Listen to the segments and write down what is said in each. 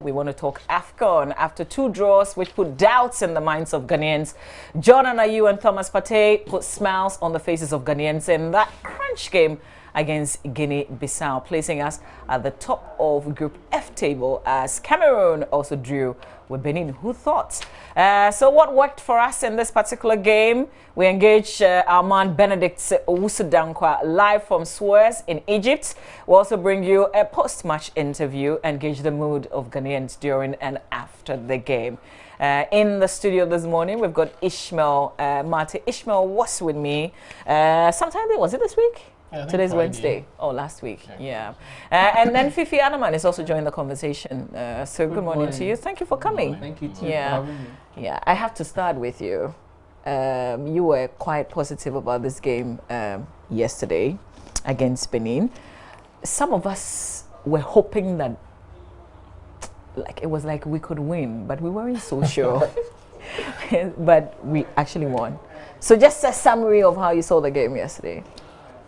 We want to talk AFCON. After 2 draws, which put doubts in the minds of Ghanaians, John Anayu and Thomas Partey put smiles on the faces of Ghanaians in that crunch game against Guinea-Bissau, placing us at the top of Group F table as Cameroon also drew with Benin. Who thought? So what worked for us in this particular game? We engaged our man Benedict Owusu-Dankwa live from Suez in Egypt. We'll also bring you a post-match interview and gauge the mood of Ghanaians during and after the game. In the studio this morning, we've got Ishmael Mate. Ishmael was with me sometime, was it this week? Yeah, today's Friday. Wednesday. Oh, last week. Yeah. And then Fifi Anaman is also joining the conversation. So good morning to you. Thank you for coming. Thank you too. Yeah. Yeah. I have to start with you. You were quite positive about this game yesterday against Benin. Some of us were hoping that it was like we could win, but we weren't so sure. But we actually won. So just a summary of how you saw the game yesterday.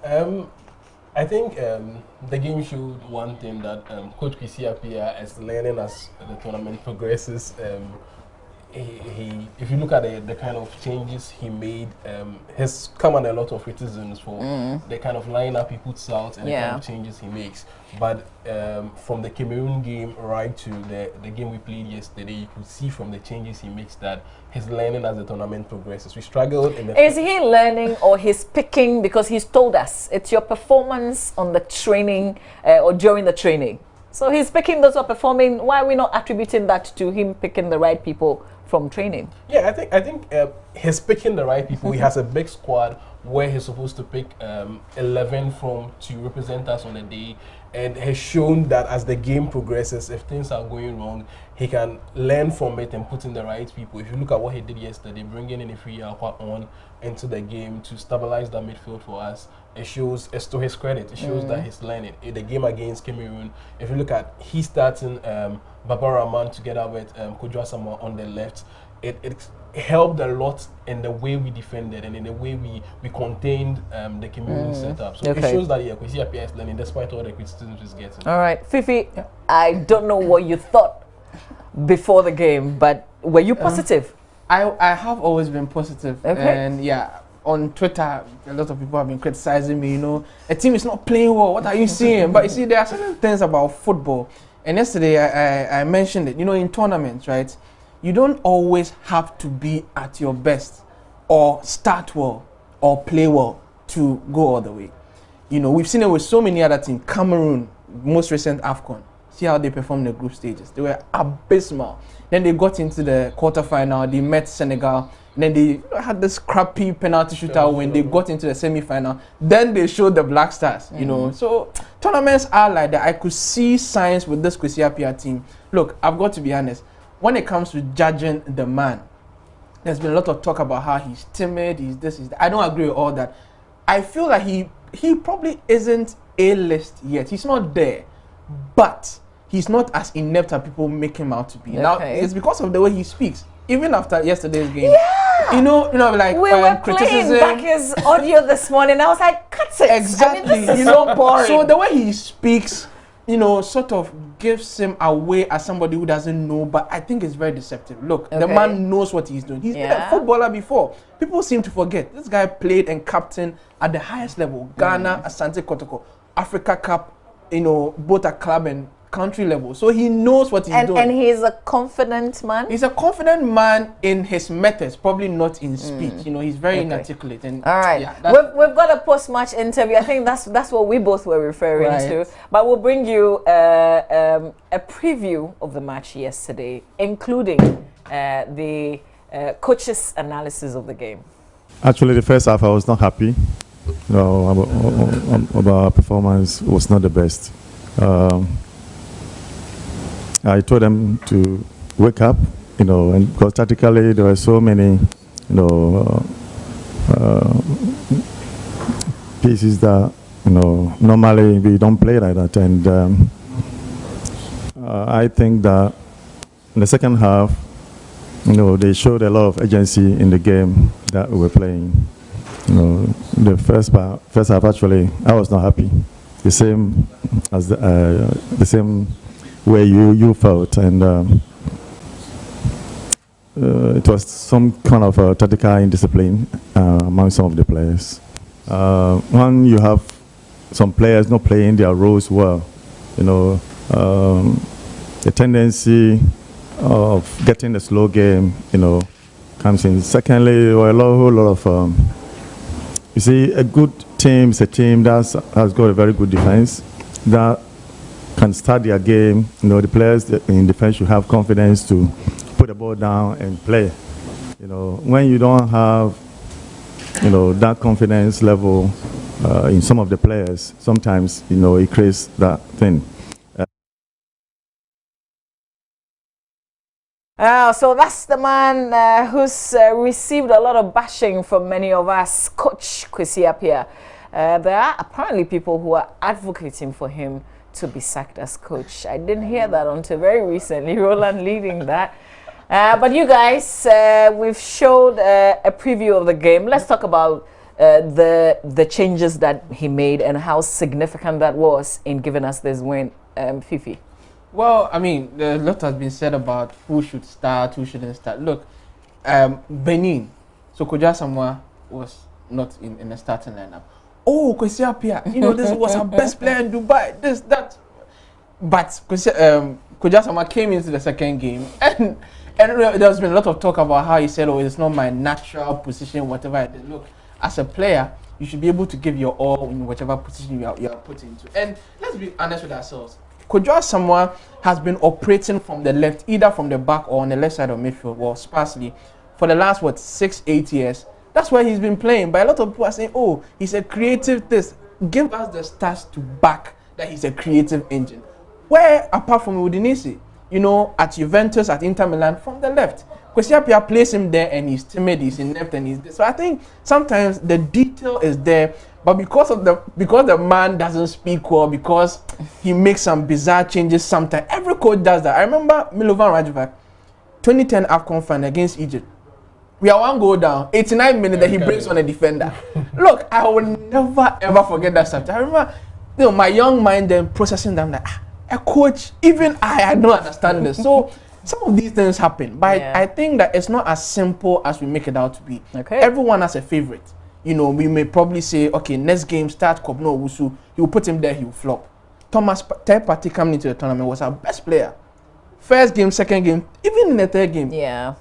I think the game showed one thing, that Coach Kwesi Appiah is learning as the tournament progresses. If you look at the kind of changes he made, has come under a lot of criticisms for the kind of lineup he puts out and the kind of changes he makes. But from the Cameroon game right to the game we played yesterday, you could see from the changes he makes that he's learning as the tournament progresses. We struggled in the... Is he learning or he's picking, because he's told us it's your performance on the training or during the training. So he's picking those who are performing. Why are we not attributing that to him picking the right people from training? Yeah, I think he's picking the right people. He has a big squad where he's supposed to pick 11 from to represent us on the day, and has shown that as the game progresses, if things are going wrong, he can learn from it and put in the right people. If you look at what he did yesterday, bringing in a free Aqua on into the game to stabilize the midfield for us, it shows, it's to his credit, it shows that he's learning. In the game against Cameroon, if you look at, he's starting Baba Rahman together with Kojo Asamoah on the left, it helped a lot in the way we defended and in the way we contained the Cameroon setup. So it shows that Kwesi Appiah is learning despite all the criticisms he's getting. All right, Fifi, I don't know what you thought before the game, but were you positive? I have always been positive. Okay. And yeah, on Twitter, a lot of people have been criticizing me, you know, a team is not playing well, what are you seeing? But you see, there are certain things about football. And yesterday, I mentioned it, you know, in tournaments, right? You don't always have to be at your best or start well or play well to go all the way. You know, we've seen it with so many other teams. Cameroon, most recent AFCON. See how they performed in the group stages. They were abysmal. Then they got into the quarterfinal. They met Senegal. Then they had this crappy penalty shootout when they got into the semi-final. Then they showed the Black Stars, you know. So tournaments are like that. I could see signs with this Kwesi Appiah team. Look, I've got to be honest. When it comes to judging the man, there's been a lot of talk about how he's timid, he's this, he's that. I don't agree with all that. I feel like he probably isn't A-list yet. He's not there. But he's not as inept as people make him out to be. Okay. Now, it's because of the way he speaks. Even after yesterday's game, you know, like we were playing back his audio this morning. I was like, cut it. Exactly. I mean, this is so boring. So the way he speaks, you know, sort of gives him away as somebody who doesn't know, but I think it's very deceptive. Look, the man knows what he's doing. He's been a footballer before. People seem to forget. This guy played and captained at the highest level. Ghana, Asante Kotoko, Africa Cup, you know, both at club and country level. So he knows what he's doing. And he's a confident man? He's a confident man in his methods, probably not in speech. You know, he's very inarticulate. And all right. Yeah, we've got a post-match interview. I think that's what we both were referring to. But we'll bring you a preview of the match yesterday, including the coach's analysis of the game. Actually, the first half I was not happy. You know, about our performance was not the best. I told them to wake up, you know, and because tactically there were so many, you know, pieces that, you know, normally we don't play like that. And I think that in the second half, you know, they showed a lot of agency in the game that we were playing. You know, the first half actually, I was not happy. The same as the same way you felt, and it was some kind of tactical indiscipline among some of the players. When you have some players not playing their roles well, you know, the tendency of getting the slow game, you know, comes in. Secondly, there were a whole lot of, you see, a good team is a team that has got a very good defense, that can start their game. You know, the players in defense should have confidence to put the ball down and play. You know, when you don't have, you know, that confidence level in some of the players, sometimes, you know, it creates that thing. So that's the man who's received a lot of bashing from many of us, Coach Kwesi Appiah. There are apparently people who are advocating for him to be sacked as coach. I didn't hear that until very recently, Roland leading that. But you guys, we've showed a preview of the game. Let's talk about the changes that he made and how significant that was in giving us this win, Fifi. Well, I mean, a lot has been said about who should start, who shouldn't start. Look, Benin, so Koja Samoa was not in the starting lineup. Oh, Kwesi Appiah, you know, this was our best player in Dubai, this, that. But Koja Samoa came into the second game, and there's been a lot of talk about how he said, oh, it's not my natural position, whatever I did. Look, as a player, you should be able to give your all in whatever position you are put into. And let's be honest with ourselves. Koja Samoa has been operating from the left, either from the back or on the left side of midfield, well, sparsely, for the last, 6-8 years. That's where he's been playing. But a lot of people are saying, oh, he's a creative this. Give us the stats to back that he's a creative engine. Where, apart from Udinese, you know, at Juventus, at Inter Milan, from the left. Kwesi Appiah plays him there and he's timid, he's inept, and he's there. So I think sometimes the detail is there, but because the man doesn't speak well, because he makes some bizarre changes sometimes. Every coach does that. I remember Milovan Rajevac, 2010 AFCON final against Egypt. We are 1 goal down, 89 minutes, that he brings on a defender. Look, I will never ever forget that stuff. I remember, you know, my young mind then processing them like, a coach, even I don't understand this. So some of these things happen, but I think that it's not as simple as we make it out to be. Okay. Everyone has a favorite. You know, we may probably say, okay, next game start Kobno Owusu. He will put him there, he will flop. Thomas Partey coming into the tournament was our best player. First game, second game, even in the third game. Yeah.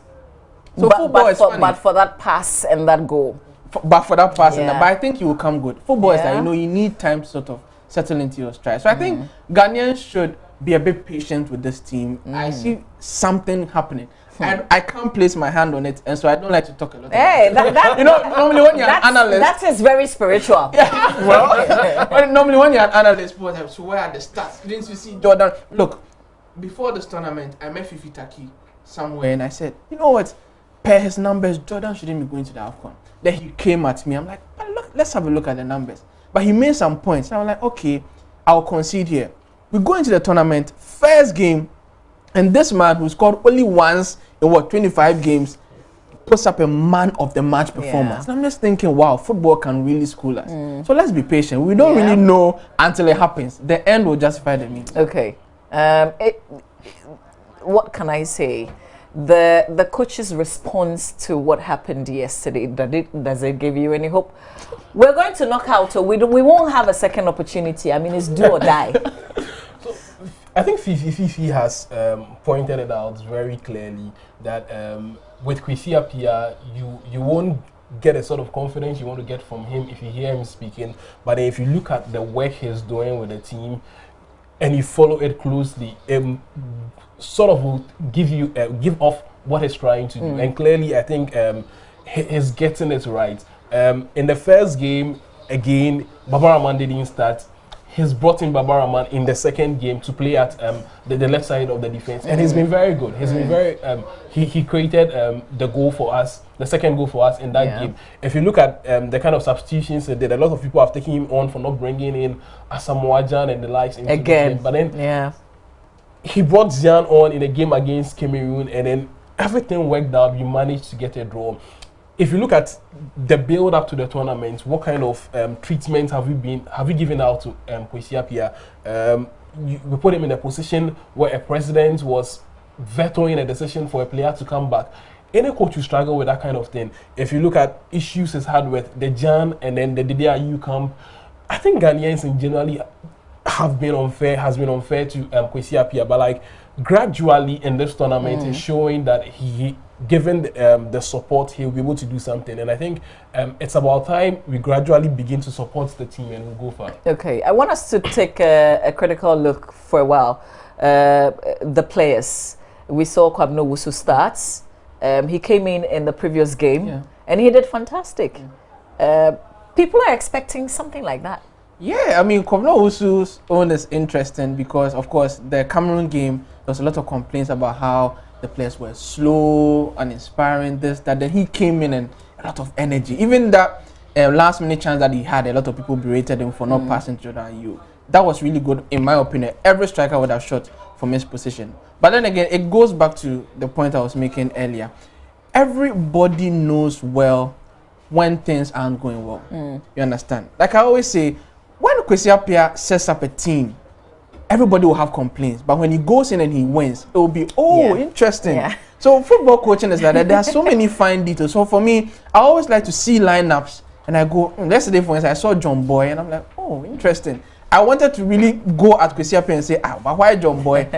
So but for that pass and that goal. But I think he will come good. Football is that, you know, you need time to sort of settle into your stride. So I think Ghanaians should be a bit patient with this team. I see something happening. And I can't place my hand on it, and so I don't like to talk a lot. Hey, you know, normally when you're an analyst, that is very spiritual. Yeah, well, normally when you're an analyst, so where are the stats? Didn't you see Jordan? Look, before this tournament, I met Fifi Taki somewhere, and I said, you know what? Per his numbers, Jordan shouldn't be going to the AFCON. Then he came at me. I'm like, but look, let's have a look at the numbers. But he made some points. And I'm like, okay, I'll concede here. We go into the tournament, first game, and this man who scored only once in 25 games puts up a man of the match performance. And I'm just thinking, wow, football can really school us. So let's be patient. We don't really know until it happens. The end will justify the means. Okay. What can I say? The coach's response to what happened yesterday, does it give you any hope? We're going to knock out, so we won't have a second opportunity. I mean, it's do or die. So, I think Fifi has pointed it out very clearly that with Kwesi Appiah, you won't get a sort of confidence you want to get from him if you hear him speaking. But if you look at the work he's doing with the team and you follow it closely, sort of will give off what he's trying to do. And clearly, I think he's getting it right. In the first game, again, Baba Rahman didn't start. He's brought in Baba Rahman in the second game to play at the left side of the defense, and he's been very good. He's been very. He created the goal for us, the second goal for us in that game. If you look at the kind of substitutions he did, a lot of people have taken him on for not bringing in Asamoah Gyan and the likes into the game. But then he brought Gyan on in a game against Cameroon, and then everything worked out. We managed to get a draw. if you look at the build up to the tournament, what kind of treatment have you given out to Kwesi Appiah? We put him in a position where a president was vetoing a decision for a player to come back. Any coach who struggle with that kind of thing, if you look at issues he's had with the Jan and then the DDIU camp, I think Ghanaians in generally has been unfair to Kwesi Appiah, but like gradually in this tournament is showing that he given the support, he'll be able to do something. And I think it's about time we gradually begin to support the team and we'll go far. Okay, I want us to take a critical look for a while. The players. We saw Kwabena Wusu starts. He came in the previous game and he did fantastic. People are expecting something like that. Yeah, I mean, Kwabena Wusu's own is interesting because, of course, the Cameroon game, there was a lot of complaints about how the players were slow, uninspiring, this, that. Then he came in and a lot of energy. Even that last minute chance that he had, a lot of people berated him for not passing to JoyNews. That was really good, in my opinion. Every striker would have shot from his position. But then again, it goes back to the point I was making earlier. Everybody knows well when things aren't going well. You understand? Like I always say, when Kwesi Appiah sets up a team, everybody will have complaints. But when he goes in and he wins, it will be, interesting. Yeah. So football coaching is like that. There are so many fine details. So for me, I always like to see lineups. And I go, yesterday for instance, I saw John Boy and I'm like, oh, interesting. I wanted to really go at Kwesi Appiah and say, but why John Boy?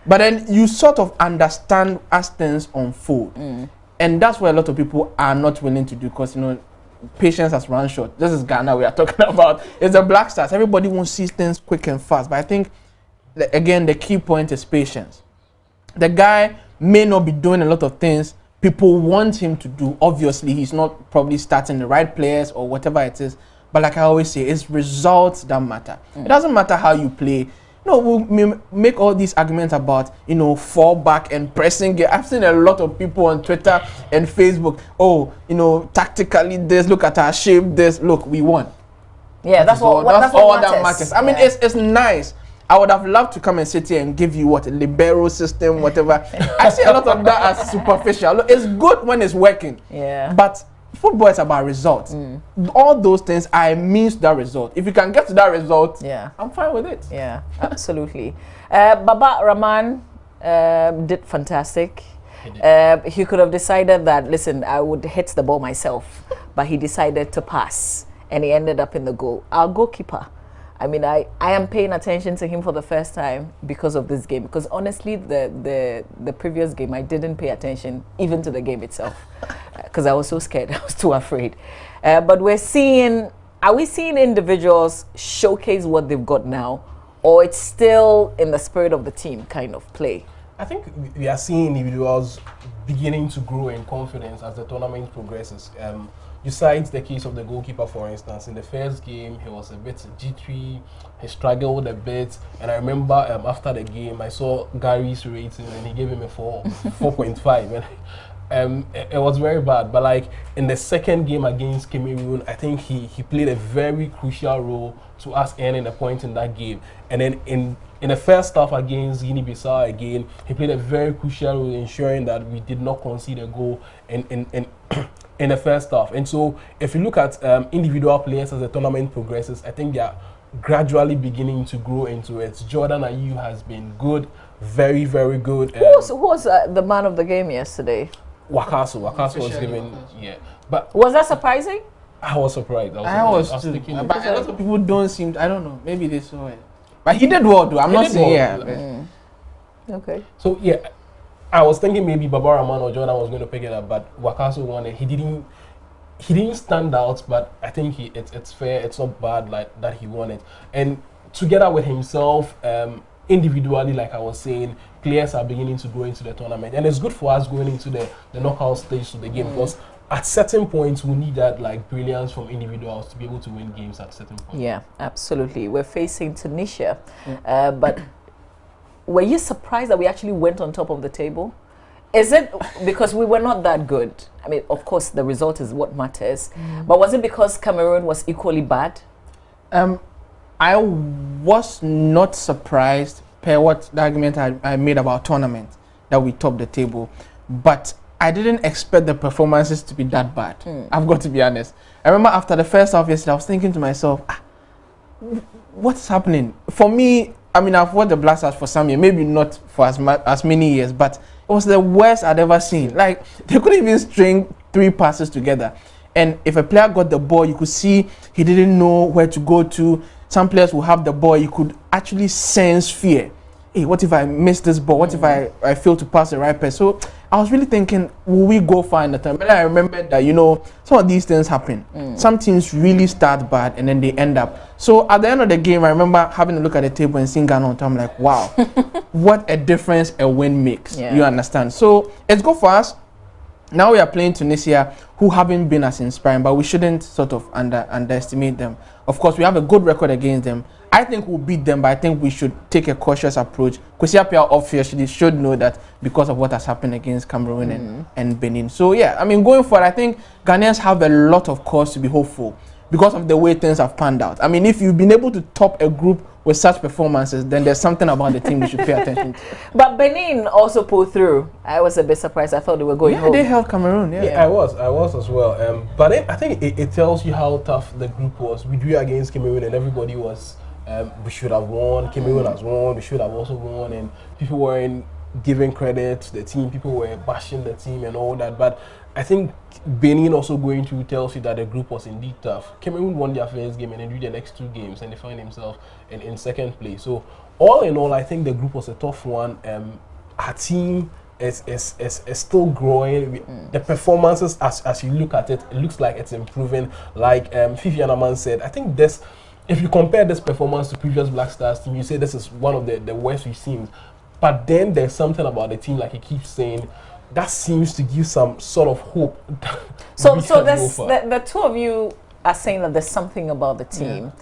But then you sort of understand as things unfold. And that's what a lot of people are not willing to do because, you know, patience has run short. This is Ghana we are talking about. It's the Black Stars. Everybody wants to see things quick and fast. But I think, again, the key point is patience. The guy may not be doing a lot of things people want him to do. Obviously, he's not probably starting the right players or whatever it is. But like I always say, it's results that matter. It doesn't matter how you play. No, we'll make all these arguments about, you know, fall back and pressing. I've seen a lot of people on Twitter and Facebook, oh, you know, tactically this, look at our shape, this, look, we won. Yeah, that's all that matters. I mean, it's nice. I would have loved to come and sit here and give you what, a libero system, whatever. I see a lot of that as superficial. It's good when it's working. Yeah. But football is about results. All those things are means to that result. If you can get to that result, I'm fine with it. Yeah, absolutely. Baba Rahman did fantastic. He could have decided that, listen, I would hit the ball myself, but he decided to pass, and he ended up in the goal. Our goalkeeper, I mean, I am paying attention to him for the first time because of this game. Because honestly, the previous game, I didn't pay attention even to the game itself because I was so scared. I was too afraid. But are we seeing individuals showcase what they've got now, or it's still in the spirit of the team kind of play? I think we are seeing individuals beginning to grow in confidence as the tournament progresses. Besides the case of the goalkeeper, for instance, in the first game, he was a bit jittery, he struggled a bit, and I remember after the game, I saw Gary's rating and he gave him a 4.5, and it was very bad. But like in the second game against Cameroon, I think he played a very crucial role to us earning a point in that game. And then in the first half against Guinea-Bissau again, he played a very crucial role ensuring that we did not concede a goal in the first half. And so if you look at individual players as the tournament progresses, I think they are gradually beginning to grow into it. Jordan Ayew has been good, very, very good. Who was the man of the game yesterday? Wakaso was given, But was that surprising? I was surprised. I was too. But a lot of people don't seem, I don't know, maybe they saw it. But he did well, though. I'm not saying, Okay. So, I was thinking maybe Baba Rahman or Jordan was going to pick it up, but Wakaso won it. He didn't stand out, but I think it's fair. It's not bad like that he won it. And together with himself, individually, like I was saying, players are beginning to go into the tournament, and it's good for us going into the knockout stage of the game because at certain points we need that like brilliance from individuals to be able to win games at certain points. Yeah, absolutely. We're facing Tunisia, but were you surprised that we actually went on top of the table? Is it because we were not that good? I mean, of course, the result is what matters. But was it because Cameroon was equally bad? I was not surprised per what the argument I made about tournament that we topped the table. But I didn't expect the performances to be that bad. I've got to be honest. I remember after the first half yesterday, I was thinking to myself, what's happening? For me, I mean, I've watched the Black Stars for some years, maybe not for as many years, but it was the worst I'd ever seen. Like, they couldn't even string 3 passes together. And if a player got the ball, you could see he didn't know where to go to. Some players will have the ball, you could actually sense fear. Hey, what if I miss this ball? What if I fail to pass the right pass? So I was really thinking, will we go far in the time? But I remembered that, you know, some of these things happen. Some teams really start bad and then they end up. So at the end of the game, I remember having a look at the table and seeing Ghana on top. I'm like, wow, what a difference a win makes. Yeah. You understand? So it's good for us. Now we are playing Tunisia, who haven't been as inspiring, but we shouldn't sort of underestimate them. Of course, we have a good record against them. I think we'll beat them, but I think we should take a cautious approach. Kwesiapia obviously should know that because of what has happened against Cameroon and Benin. So yeah, I mean, going forward, I think Ghanaians have a lot of cause to be hopeful because of the way things have panned out. I mean, if you've been able to top a group with such performances, then there's something about the team we should pay attention to. But Benin also pulled through. I was a bit surprised. I thought they were going home. Yeah, they held Cameroon. Yeah, I was as well. But I think it tells you how tough the group was. We drew against Cameroon, and everybody was. We should have won. Cameroon has won. We should have also won, and people weren't giving credit to the team. People were bashing the team and all that. But I think Benin also going through tells you that the group was indeed tough. Cameroon won their first game and then drew the next 2 games, and they found themselves in second place. So all in all, I think the group was a tough one. Our team is still growing. The performances, as you look at it, it looks like it's improving. Like Fifi Anaman said, I think this. If you compare this performance to previous Black Stars team, you say this is one of the worst we've seen. But then there's something about the team, like he keeps saying, that seems to give some sort of hope. So the 2 of you are saying that there's something about the team.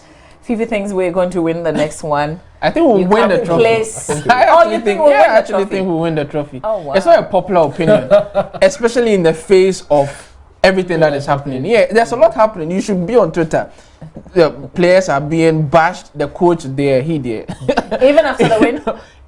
Fifi thinks we're going to win the next one. I think we'll win the trophy. I actually think we'll win the trophy. Oh, wow. It's not a popular opinion, especially in the face of everything that is happening. Yeah, there's a lot happening. You should be on Twitter. The players are being bashed. The coach there, he there. Even after the win?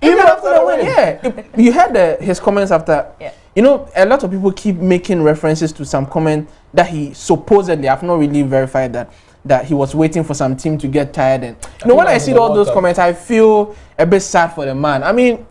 Even after the win, yeah. You heard his comments after. Yeah. You know, a lot of people keep making references to some comment that he supposedly, I've not really verified that he was waiting for some team to get tired. And you know, when I see all those comments, I feel a bit sad for the man. I mean,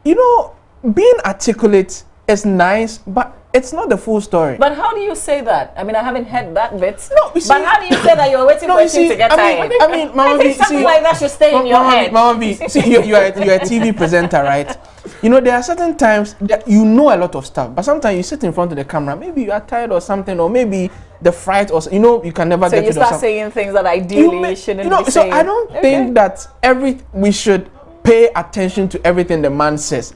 you know, being articulate is nice, but it's not the full story. But how do you say that? I mean, I haven't heard that bit. No, you see, but how do you say that you're waiting for a team to get tired? I mean, I think something like that should stay in your head. Mama V, see, you're a TV presenter, right? You know, there are certain times that you know a lot of stuff, but sometimes you sit in front of the camera, maybe you are tired or something, or maybe the fright, or you know, you can never get rid of something. So you start saying things that ideally shouldn't be saying. So I don't think that we should pay attention to everything the man says.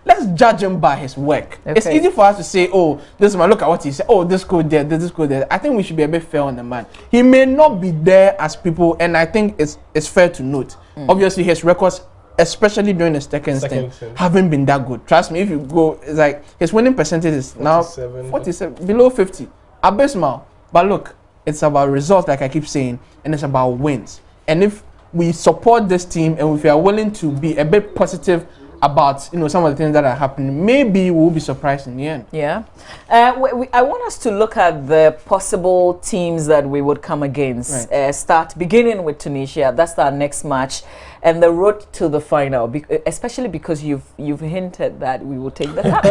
Let's judge him by his work. Okay. It's easy for us to say, oh, this man, look at what he said. Oh, this go there, this go there. I think we should be a bit fair on the man. He may not be there as people, and I think it's fair to note. Obviously, his records, especially during the second stint, haven't been that good. Trust me, if you go, it's like his winning percentage is 47, now 47, below 50. Abysmal. But look, it's about results, like I keep saying, and it's about wins. And if we support this team and if we are willing to be a bit positive about, you know, some of the things that are happening, maybe we'll be surprised in the end. Yeah. I want us to look at the possible teams that we would come against. Right. Beginning with Tunisia. That's our next match, and the road to the final. Especially because you've hinted that we will take the cup.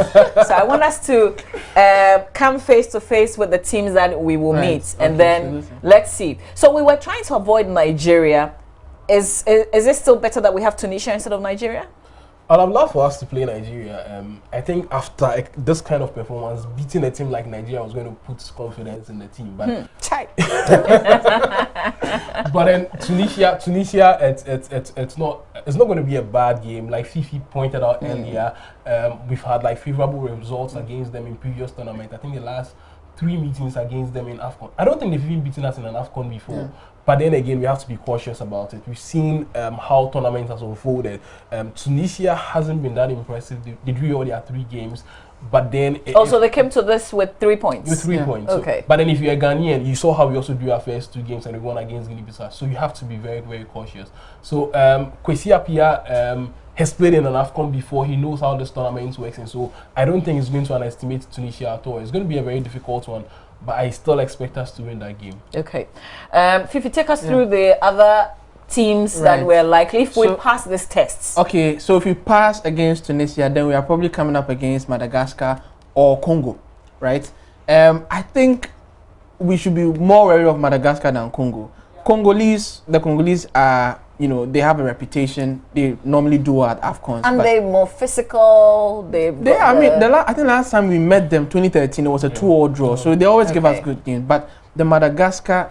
So I want us to come face to face with the teams that we will meet, and then let's see. So we were trying to avoid Nigeria. Is it still better that we have Tunisia instead of Nigeria? I'd have loved for us to play Nigeria. I think after this kind of performance, beating a team like Nigeria was going to put confidence in the team. But but then Tunisia, it's not going to be a bad game. Like Fifi pointed out earlier, we've had like favorable results against them in previous tournaments. I think the last 3 meetings against them in AFCON. I don't think they've even beaten us in an AFCON before. But then again, we have to be cautious about it. We've seen how tournaments has unfolded. Tunisia hasn't been that impressive. They drew all their 3 games. But then... Also, they came to this with 3 points. With 3 points. Okay. So, but then if you're a Ghanaian, you saw how we also drew our first 2 games and we won against Guinea-Bissau. So you have to be very, very cautious. So Kwesiapia, has played in an AFCON before. He knows how this tournament works, and so I don't think he's going to underestimate Tunisia at all. It's going to be a very difficult one, but I still expect us to win that game. Okay. Fifi, take us through the other teams that were likely if we pass these tests. Okay, so if we pass against Tunisia, then we are probably coming up against Madagascar or Congo, right? I think we should be more wary of Madagascar than Congo. The Congolese are, you know, they have a reputation. They normally do at AFCONs. And they're more physical. I think last time we met them, 2013, it was a 2-2 draw. So they always give us good games. But the Madagascar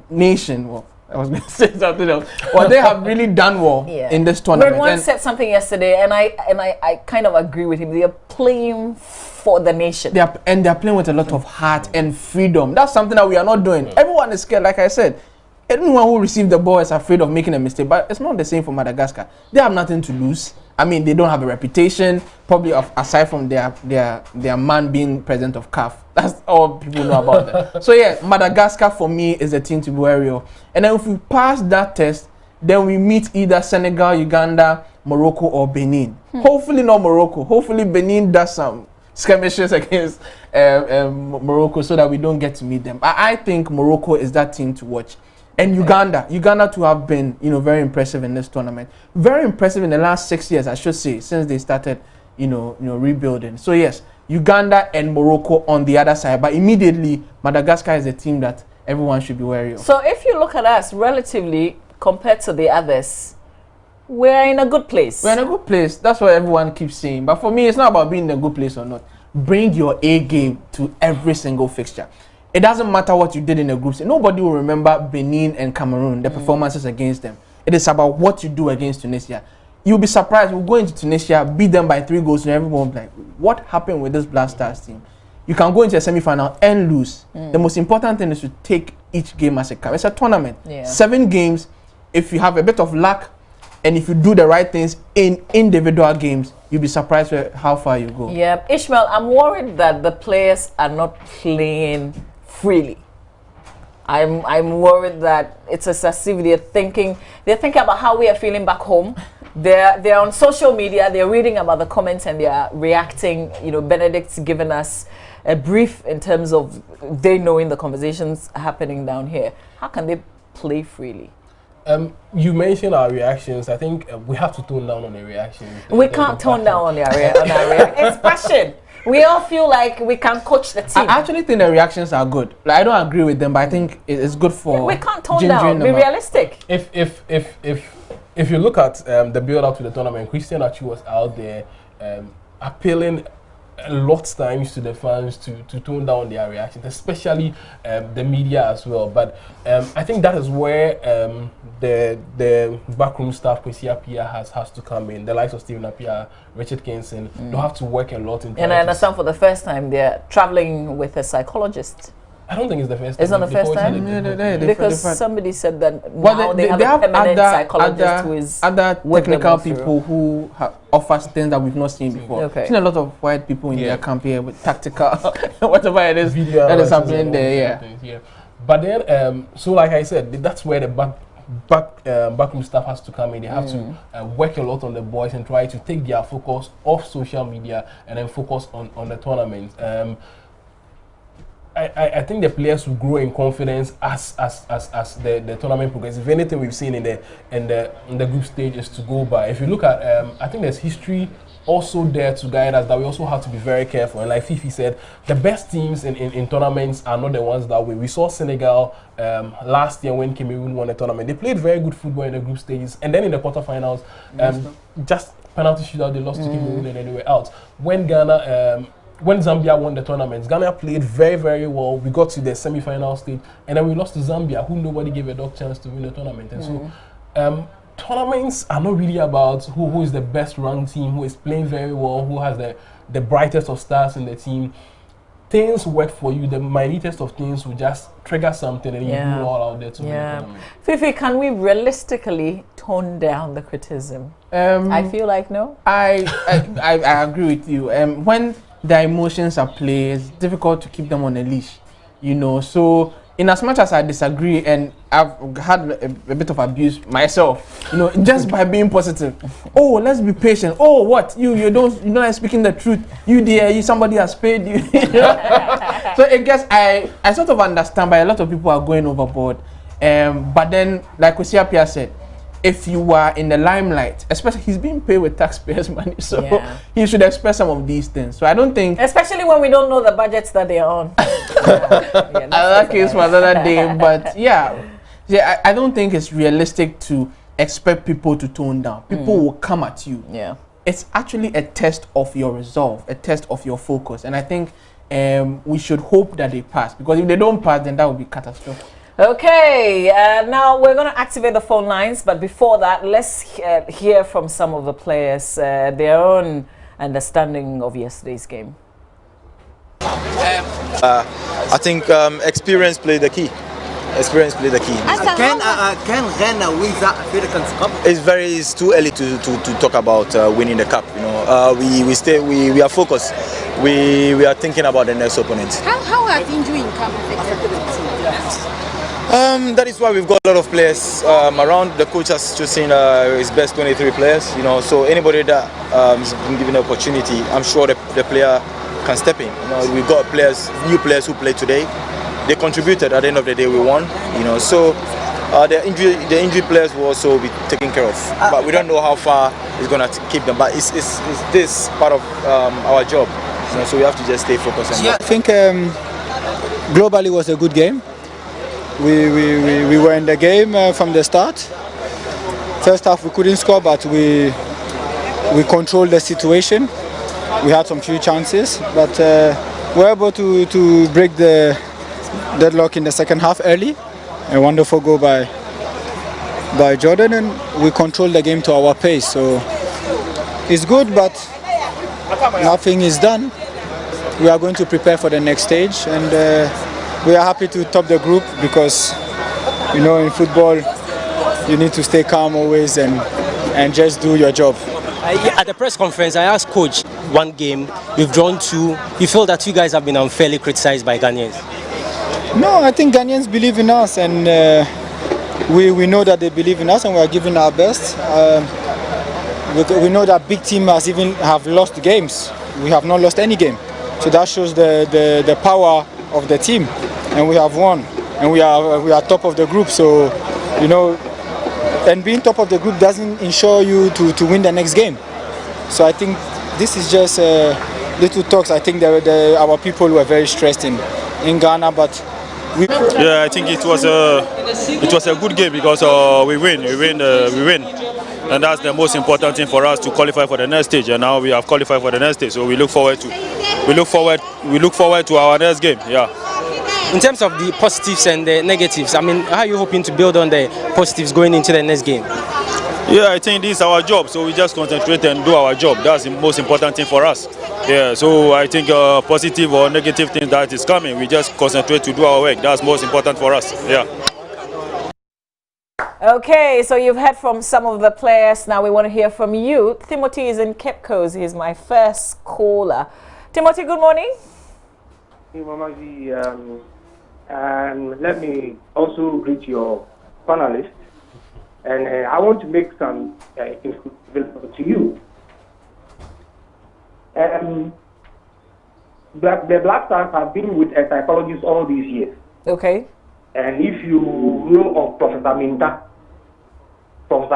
nation, well, I was going to say something else. Well, they have really done well in this tournament. But one said something yesterday, and I kind of agree with him. They are playing for the nation. They are playing with a lot of heart and freedom. That's something that we are not doing. Everyone is scared, like I said. Anyone who receives the ball is afraid of making a mistake, but it's not the same for Madagascar. They have nothing to lose. I mean, they don't have a reputation, probably aside from their man being president of CAF. That's all people know about them. So yeah, Madagascar for me is a team to be wary of. And then if we pass that test, then we meet either Senegal, Uganda, Morocco, or Benin. Hopefully not Morocco. Hopefully Benin does some skirmishes against Morocco so that we don't get to meet them. I think Morocco is that team to watch. And Uganda to have been, you know, very impressive in this tournament. Very impressive in the last 6 years, I should say, since they started, you know, rebuilding. So yes, Uganda and Morocco on the other side, but immediately Madagascar is a team that everyone should be wary of. So if you look at us relatively compared to the others, we're in a good place. We're in a good place. That's what everyone keeps saying. But for me, it's not about being in a good place or not. Bring your A game to every single fixture. It doesn't matter what you did in the groups. Nobody will remember Benin and Cameroon, the performances against them. It is about what you do against Tunisia. You'll be surprised. We'll go into Tunisia, beat them by 3 goals, and everyone will be like, what happened with this Black Stars team? You can go into a semi-final and lose. The most important thing is to take each game as a cup. It's a tournament. 7 games. If you have a bit of luck, and if you do the right things in individual games, you'll be surprised with how far you go. Yeah, Ishmael, I'm worried that the players are not playing freely. I'm worried that it's as if they're thinking about how we are feeling back home. They're on social media, they're reading about the comments and they're reacting. You know, Benedict's given us a brief in terms of they knowing the conversations happening down here. How can they play freely? You mentioned our reactions. I think we have to tone down on the reactions. We can't tone down on our reactions. It's passion. We all feel like we can coach the team. I actually think the reactions are good. Like, I don't agree with them, but I think it's good for. We can't tone down. Be realistic. If you look at the build up to the tournament, Christian Achu was out there appealing a lot of times to the fans to tone down their reactions, especially the media as well. But I think that is where the backroom staff, Kwesi Appiah, has to come in. The likes of Stephen Appiah, Richard Kingston, they'll have to work a lot. And I understand for the first time they're traveling with a psychologist. I don't think it's the first time. It's not the first time? Because somebody said that now they have a permanent psychologist who is other technical people who offers things that we've not seen before. I've seen a lot of white people in their camp here with tactical, whatever it is, that is happening there, But then, so like I said, that's where the backroom staff has to come in. They have to work a lot on the boys and try to take their focus off social media and then focus on the tournament. I think the players will grow in confidence as the tournament progresses. If anything we've seen in the group stage is to go by. If you look at, I think there's history also there to guide us that we also have to be very careful. And like Fifi said, the best teams in tournaments are not the ones that we saw Senegal last year when Cameroon won the tournament. They played very good football in the group stages, and then in the quarterfinals, just penalty shootout, they lost to Cameroon and then they were out. When Zambia won the tournament, Ghana played very, very well. We got to the semi-final stage, and then we lost to Zambia, who nobody gave a dog chance to win the tournament. And so, tournaments are not really about who is the best ranked team, who is playing very well, who has the brightest of stars in the team. Things work for you. The minutest of things will just trigger something, and you do all out there to win the tournament. Fifi, can we realistically tone down the criticism? I feel like no. I agree with you. When the emotions are played, it's difficult to keep them on a leash, you know. So in as much as I disagree, and I've had a bit of abuse myself, you know, just by being positive. Oh, let's be patient. Oh, what you're not speaking the truth. Somebody has paid you. So I guess I sort of understand, but a lot of people are going overboard. But then, like Kwesi said, if you are in the limelight, especially he's being paid with taxpayers' money, so he should express some of these things. So I don't think, especially when we don't know the budgets that they're on. that case for another day. But I don't think it's realistic to expect people to tone down. People will come at you. Yeah, it's actually a test of your resolve, a test of your focus, and I think we should hope that they pass, because if they don't pass, then that would be catastrophic. Okay, now we're going to activate the phone lines, but before that, let's hear from some of the players, their own understanding of yesterday's game. I think experience played the key. Experience played the key. Can Ghana win the African Cup? It's too early to talk about winning the cup. You know, we are focused. We are thinking about the next opponent. How have injury come affected the team? That is why we've got a lot of players around. The coach has chosen his best 23 players. You know, so anybody that has been given an opportunity, I'm sure the player can step in. You know, we've got new players who played today. They contributed. At the end of the day, we won. You know, so the injury players will also be taken care of. But we don't know how far it's gonna keep them. But it's this part of our job. You know, so we have to just stay focused on that. I think globally it was a good game. We were in the game from the start. First half we couldn't score, but we controlled the situation. We had some few chances, but we were able to break the deadlock in the second half early. A wonderful goal by Jordan, and we controlled the game to our pace. So it's good, but nothing is done. We are going to prepare for the next stage, and we are happy to top the group, because you know, in football you need to stay calm always and just do your job. At the press conference, I asked Coach, one game, you've drawn 2. You feel that you guys have been unfairly criticized by Ghanaians? No, I think Ghanaians believe in us, and we know that they believe in us, and we are giving our best. We know that big team have lost games. We have not lost any game, so that shows the power of the team, and we have won, and we are top of the group. So you know, and being top of the group doesn't ensure you to win the next game. So I think this is just little talks. I think our people were very stressed in Ghana, but I think it was a good game, because we win, and that's the most important thing for us, to qualify for the next stage. And now we have qualified for the next stage, so we look forward to our next game. Yeah. In terms of the positives and the negatives, I mean, how are you hoping to build on the positives going into the next game? Yeah, I think this is our job, so we just concentrate and do our job. That's the most important thing for us. Yeah, so I think positive or negative things that is coming, we just concentrate to do our work. That's most important for us. Yeah. Okay, so you've heard from some of the players. Now we want to hear from you. Timothy is in Cape Coast. He's my first caller. Timothy, good morning. Hey, Mama G, and let me also greet your panelists. And I want to make some info available to you. The Black Stars have been with a psychologist all these years. Okay. And if you know of Professor Minta from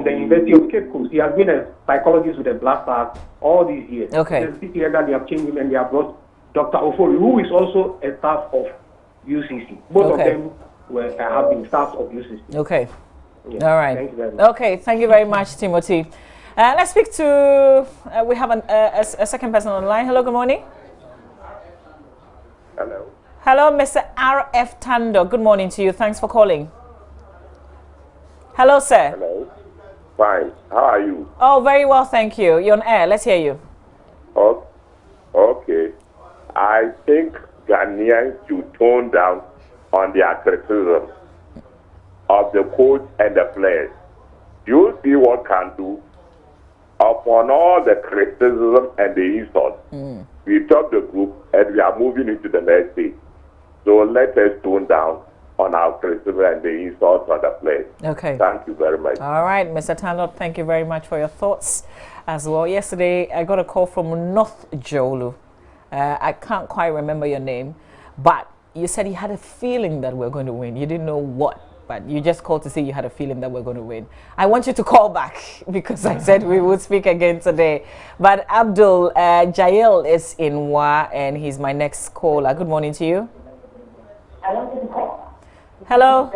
the University of Cape Coast, he has been a psychologist with the Black Stars all these years. Okay. This year that they have changed him, and they have brought Dr. Ofori, who is also a staff of UCC. Both of them have been staff of UCC. Okay. Yeah. All right. Thank you very much. Okay, thank you very much, Timothy. Let's speak to, we have a second person on the line. Hello, good morning. Hello. Hello, Mr. R.F. Tando. Good morning to you. Thanks for calling. Hello, sir. Hello. Fine. How are you? Oh, very well, thank you. You're on air. Let's hear you. Oh, okay. I think Ghanaians should tone down on their criticism of the coach and the players. You'll see what can do upon all the criticism and the insult. We top the group and we are moving into the next stage. So let us tone down on our criticism and the insults on the players. Okay. Thank you very much. All right, Mr. Tanlop, thank you very much for your thoughts as well. Yesterday, I got a call from North Jolu. I can't quite remember your name, but you said you had a feeling that we're going to win. You didn't know what, but you just called to say you had a feeling that we're going to win. I want you to call back because I said we would speak again today. But Abdul Jael is in Wa, and he's my next caller. Good morning to you. Hello.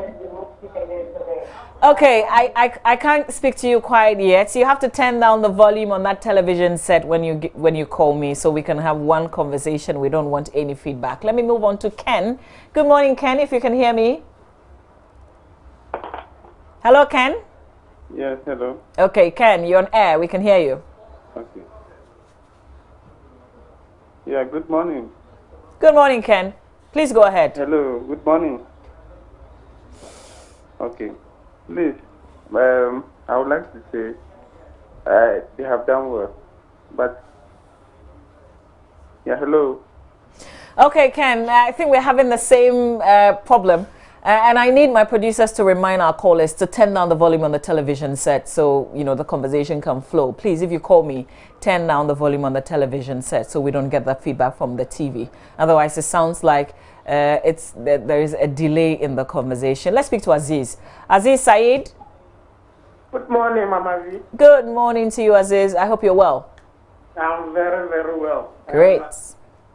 Okay, I can't speak to you quite yet. So you have to turn down the volume on that television set when you call me, so we can have one conversation. We don't want any feedback. Let me move on to Ken. Good morning, Ken. If you can hear me. Hello, Ken. Yes, hello. Okay, Ken, you're on air. We can hear you. Okay. Yeah, good morning. Good morning, Ken. Please go ahead. Hello, good morning. Okay. Please, I would like to say they have done well, but yeah, hello. Okay, Ken, I think we're having the same problem. And I need my producers to remind our callers to turn down the volume on the television set so, you know, the conversation can flow. Please, if you call me, turn down the volume on the television set so we don't get that feedback from the TV. Otherwise, it sounds like there is a delay in the conversation. Let's speak to Aziz. Aziz Saeed. Good morning, Mama V. Good morning to you, Aziz. I hope you're well. I'm very, very well. Great.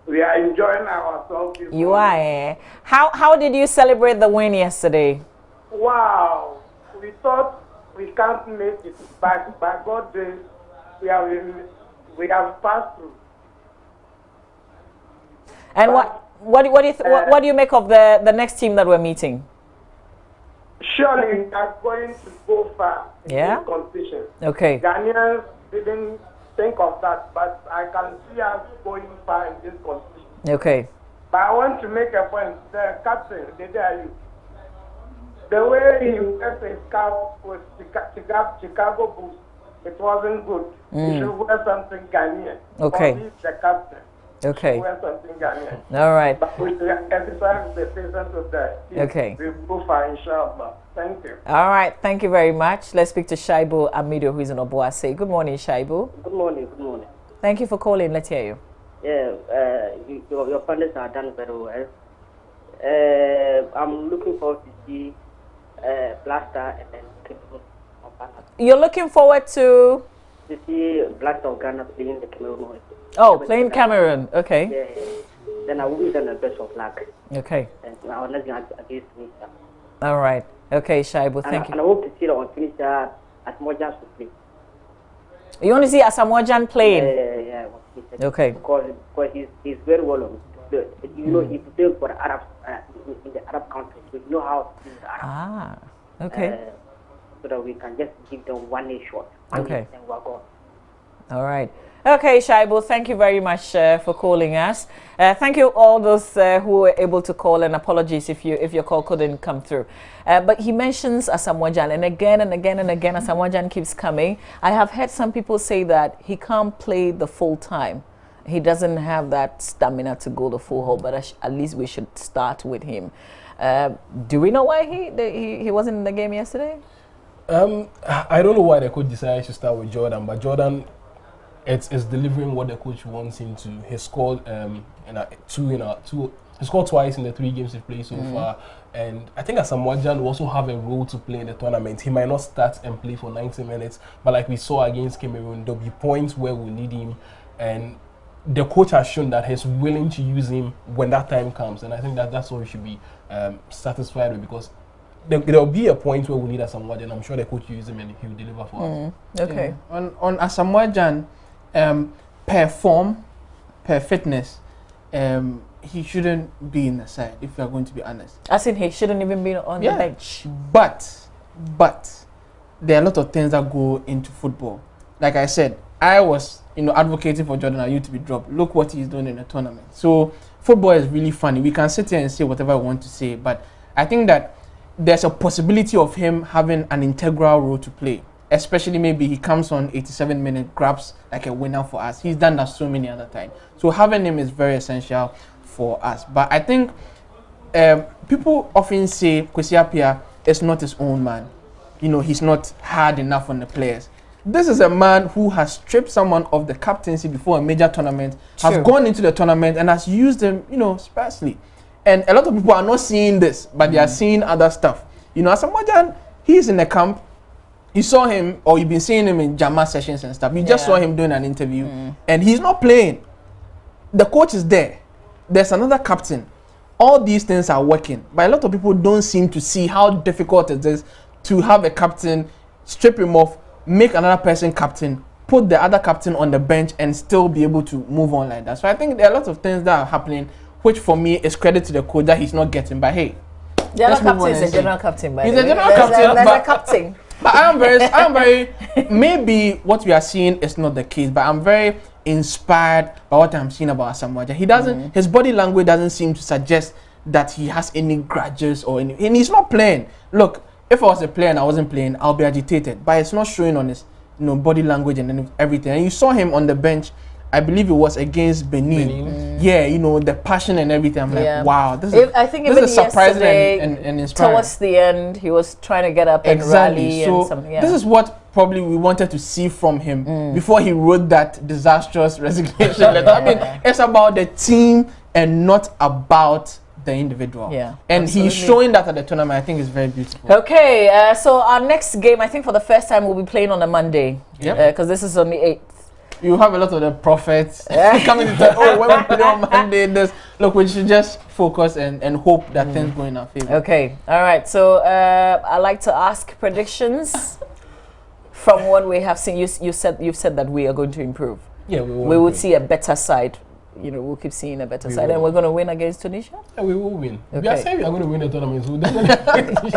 We are enjoying ourselves. You are, eh? How did you celebrate the win yesterday? Wow. We thought we can't make it, but by God's grace, we have passed through. And what do you make of the next team that we're meeting? Surely we are going to go far in this competition. Okay. Ghanaians didn't think of that, but I can see us going far in this competition. Okay. But I want to make a point. The captain, the way he left his cap with Chicago Bulls, it wasn't good. He should wear something Ghanaian. Okay. He's the captain. Okay. Wear something Ghanaian. All right. But we exercise the patience of the team. Okay. We go far, inshallah. Thank you. All right. Thank you very much. Let's speak to Shaibu Amido, who is in Obuase. Good morning, Shaibu. Good morning. Good morning. Thank you for calling. Let's hear you. Yeah, your panelists are done very well. I'm looking forward to see Blaster and then Cameroon. You're looking forward to see Blaster of Ghana playing the Cameroon. Oh, playing Cameroon. Okay. Yeah. Then I will wish them the best of luck. Okay. And now let's go against Tunisia. All right. Okay, Shaibu. Thank you. And I hope to see that on Tunisia as more chance to play. You want to see Asamoah Gyan playing? Yeah. Okay. Because he's very well on. You know, he played for the Arabs in the Arab countries. So you know how to play the Arabs. Ah. Okay. So that we can just give them one day shot. Okay. And we're gone. All right. Okay, Shaibu, thank you very much for calling us. Thank you all those who were able to call, and apologies if your call couldn't come through. But he mentions Asamoah Gyan, and again and again and again Asamoah Gyan keeps coming. I have heard some people say that he can't play the full time. He doesn't have that stamina to go the full haul, but at least we should start with him. Do we know why he wasn't in the game yesterday? I don't know why the coach decided to start with Jordan, but Jordan it's delivering what the coach wants him to. He scored he scored twice in the 3 games he played so far, and I think Asamoah Gyan will also have a role to play in the tournament. He might not start and play for 90 minutes, but like we saw against Cameroon, there'll be points where we need him, and the coach has shown that he's willing to use him when that time comes, and I think that's what we should be satisfied with, because there'll be a point where we need Asamoah Gyan. I'm sure the coach will use him and he'll deliver for us. Okay. Yeah. On Asamoah Gyan, per form, per fitness, he shouldn't be in the side, if we are going to be honest. As in, he shouldn't even be on the bench. But there are a lot of things that go into football. Like I said, I was advocating for Jordan Ayew to be dropped. Look what he's doing in the tournament. So football is really funny. We can sit here and say whatever we want to say, but I think that there's a possibility of him having an integral role to play. Especially maybe he comes on 87 minutes, grabs like a winner for us. He's done that so many other times. So having him is very essential for us. But I think people often say Kwesi Appiah is not his own man. You know, he's not hard enough on the players. This is a man who has stripped someone of the captaincy before a major tournament, has gone into the tournament and has used them, you know, sparsely. And a lot of people are not seeing this, but they are seeing other stuff. You know, as a Majan, he's in the camp. You saw him, or you've been seeing him in Jama sessions and stuff. You just saw him doing an interview, and he's not playing. The coach is there. There's another captain. All these things are working, but a lot of people don't seem to see how difficult it is to have a captain, strip him off, make another person captain, put the other captain on the bench, and still be able to move on like that. So I think there are a lot of things that are happening, which for me is credit to the coach that he's not getting. But hey, the other captain is a general captain. By he's the a way. general captain. There's a captain. But I'm very. Maybe what we are seeing is not the case, but I'm very inspired by what I'm seeing about Asamoah. He doesn't. His body language doesn't seem to suggest that he has any grudges or any. And he's not playing. Look, if I was a player and I wasn't playing, I'll be agitated. But it's not showing on his, you know, body language and everything. And you saw him on the bench. I believe it was against Benin. Yeah, you know, the passion and everything. I'm like, wow, this is surprising and inspiring. Towards the end, he was trying to get up and rally. So this is what probably we wanted to see from him before he wrote that disastrous resignation letter. I mean, it's about the team and not about the individual. Yeah, and he's showing that at the tournament. I think it's very beautiful. Okay, so our next game, I think for the first time, we'll be playing on a Monday. Yeah, because this is on the 8th. You have a lot of the prophets coming to tell, oh, when we play on Monday, look, we should just focus and hope that things go in our favor. Okay, all right. So I like to ask predictions from what we have seen. You've said that we are going to improve. Yeah, we would see a better side. You know, we'll keep seeing a better side, and we're going to win against Tunisia. Yeah, we will win. Okay. We are saying we are going to win the tournament, so definitely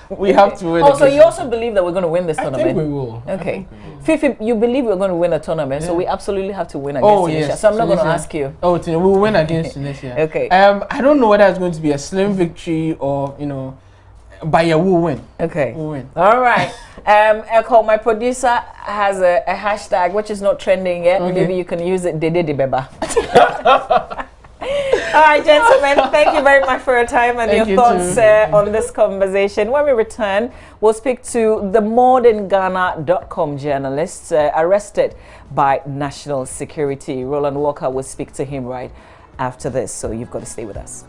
we have to win. Oh, so you also believe that we're going to win this tournament? I think we will. Okay. Fifi, you believe we're going to win a tournament, so we absolutely have to win against Tunisia. Yes. So I'm not going to ask you. Oh, we will win against Tunisia. Okay. I don't know whether it's going to be a slim victory or, you know, but yeah, we'll win. Okay. We'll win. All right. Echo, my producer has a hashtag which is not trending yet. Okay. Maybe you can use it. Dede Beba. All right, gentlemen. Thank you very much for your time and your thoughts on this conversation. When we return, we'll speak to the MoreThanGhana.com journalist arrested by national security. Roland Walker will speak to him right after this. So you've got to stay with us.